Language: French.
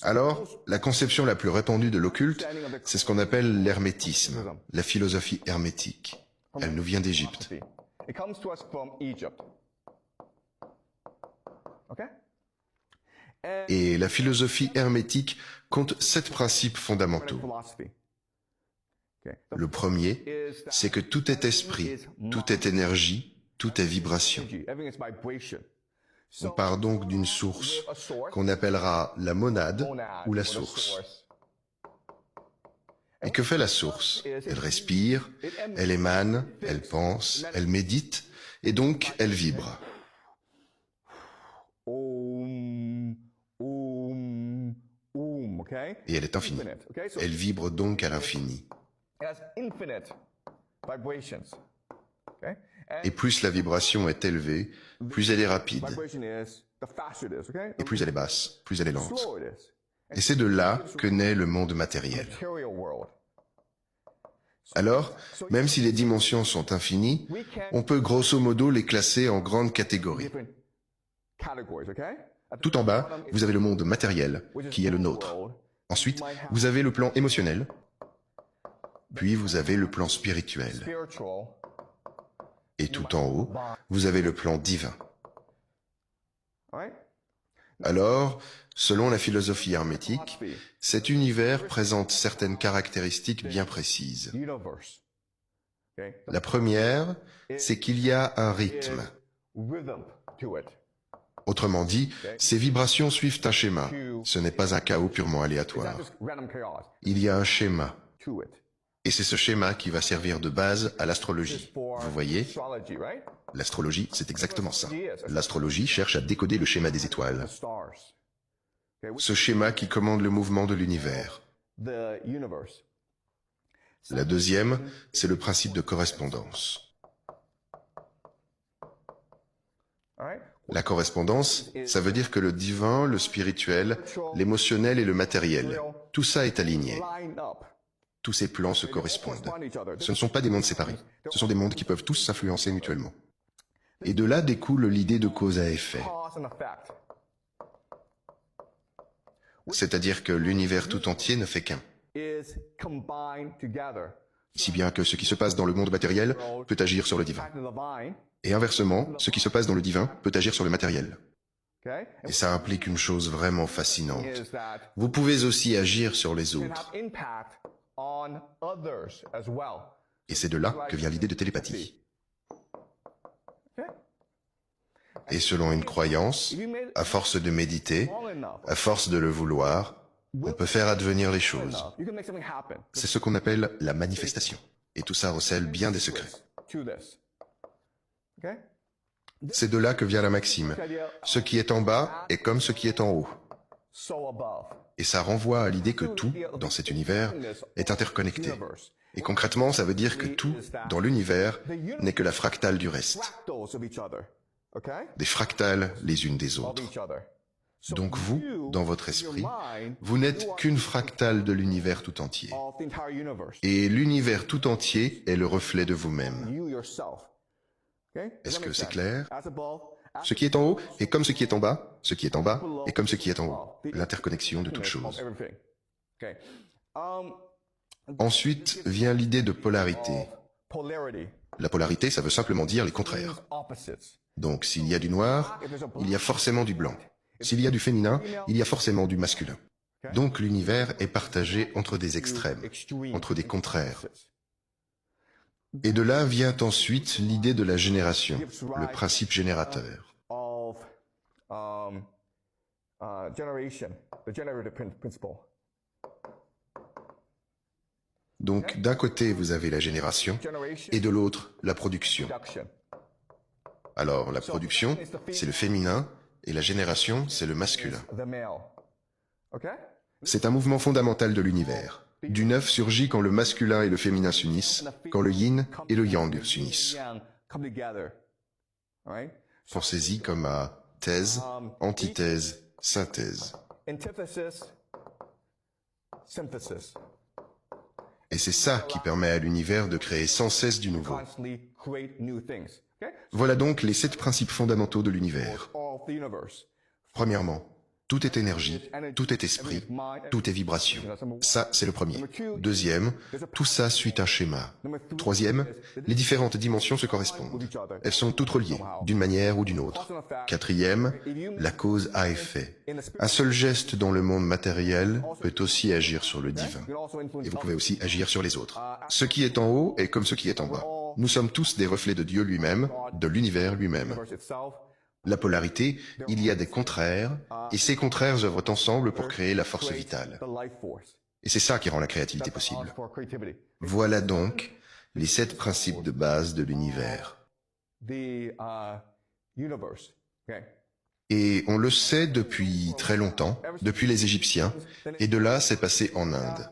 Alors, la conception la plus répandue de l'occulte, c'est ce qu'on appelle l'hermétisme, la philosophie hermétique. Elle nous vient d'Égypte. Et la philosophie hermétique compte 7 principes fondamentaux. Le premier, c'est que tout est esprit, tout est énergie, tout est vibration. On part donc d'une source qu'on appellera la monade ou la source. Et que fait la source? Elle respire, elle émane, elle pense, elle médite, et donc elle vibre. Et elle est infinie. Elle vibre donc à l'infini. Et plus la vibration est élevée, plus elle est rapide. Et plus elle est basse, plus elle est lente. Et c'est de là que naît le monde matériel. Alors, même si les dimensions sont infinies, on peut grosso modo les classer en grandes catégories. Tout en bas, vous avez le monde matériel, qui est le nôtre. Ensuite, vous avez le plan émotionnel, puis vous avez le plan spirituel. Et tout en haut, vous avez le plan divin. Alors, selon la philosophie hermétique, cet univers présente certaines caractéristiques bien précises. La première, c'est qu'il y a un rythme. Autrement dit, ces vibrations suivent un schéma. Ce n'est pas un chaos purement aléatoire. Il y a un schéma. Et c'est ce schéma qui va servir de base à l'astrologie. Vous voyez? L'astrologie, c'est exactement ça. L'astrologie cherche à décoder le schéma des étoiles. Ce schéma qui commande le mouvement de l'univers. La deuxième, c'est le principe de correspondance. La correspondance, ça veut dire que le divin, le spirituel, l'émotionnel et le matériel, tout ça est aligné. Tous ces plans se correspondent. Ce ne sont pas des mondes séparés. Ce sont des mondes qui peuvent tous s'influencer mutuellement. Et de là découle l'idée de cause à effet. C'est-à-dire que l'univers tout entier ne fait qu'un. Si bien que ce qui se passe dans le monde matériel peut agir sur le divin. Et inversement, ce qui se passe dans le divin peut agir sur le matériel. Et ça implique une chose vraiment fascinante. Vous pouvez aussi agir sur les autres. Et c'est de là que vient l'idée de télépathie. Et selon une croyance, à force de méditer, à force de le vouloir, on peut faire advenir les choses. C'est ce qu'on appelle la manifestation. Et tout ça recèle bien des secrets. C'est de là que vient la maxime. Ce qui est en bas est comme ce qui est en haut. Et ça renvoie à l'idée que tout, dans cet univers, est interconnecté. Et concrètement, ça veut dire que tout, dans l'univers, n'est que la fractale du reste. Des fractales les unes des autres. Donc vous, dans votre esprit, vous n'êtes qu'une fractale de l'univers tout entier. Et l'univers tout entier est le reflet de vous-même. Est-ce que c'est clair? Ce qui est en haut est comme ce qui est en bas, ce qui est en bas est comme ce qui est en haut. L'interconnexion de toutes choses. Ensuite vient l'idée de polarité. La polarité, ça veut simplement dire les contraires. Donc s'il y a du noir, il y a forcément du blanc. S'il y a du féminin, il y a forcément du masculin. Donc l'univers est partagé entre des extrêmes, entre des contraires. Et de là vient ensuite l'idée de la génération, le principe générateur. Donc d'un côté vous avez la génération et de l'autre la production. Alors la production, c'est le féminin et la génération, c'est le masculin. C'est un mouvement fondamental de l'univers. Du neuf surgit quand le masculin et le féminin s'unissent, quand le yin et le yang s'unissent. Pensez-y comme à thèse, antithèse, synthèse. Et c'est ça qui permet à l'univers de créer sans cesse du nouveau. Voilà donc les 7 principes fondamentaux de l'univers. Premièrement, Tout est énergie, tout est esprit, tout est vibration. Ça, c'est le premier. Deuxième, tout ça suit un schéma. Troisième, les différentes dimensions se correspondent. Elles sont toutes reliées, d'une manière ou d'une autre. Quatrième, la cause à effet. Un seul geste dans le monde matériel peut aussi agir sur le divin. Et vous pouvez aussi agir sur les autres. Ce qui est en haut est comme ce qui est en bas. Nous sommes tous des reflets de Dieu lui-même, de l'univers lui-même. La polarité, il y a des contraires, et ces contraires œuvrent ensemble pour créer la force vitale. Et c'est ça qui rend la créativité possible. Voilà donc les 7 principes de base de l'univers. Et on le sait depuis très longtemps, depuis les Égyptiens, et de là c'est passé en Inde.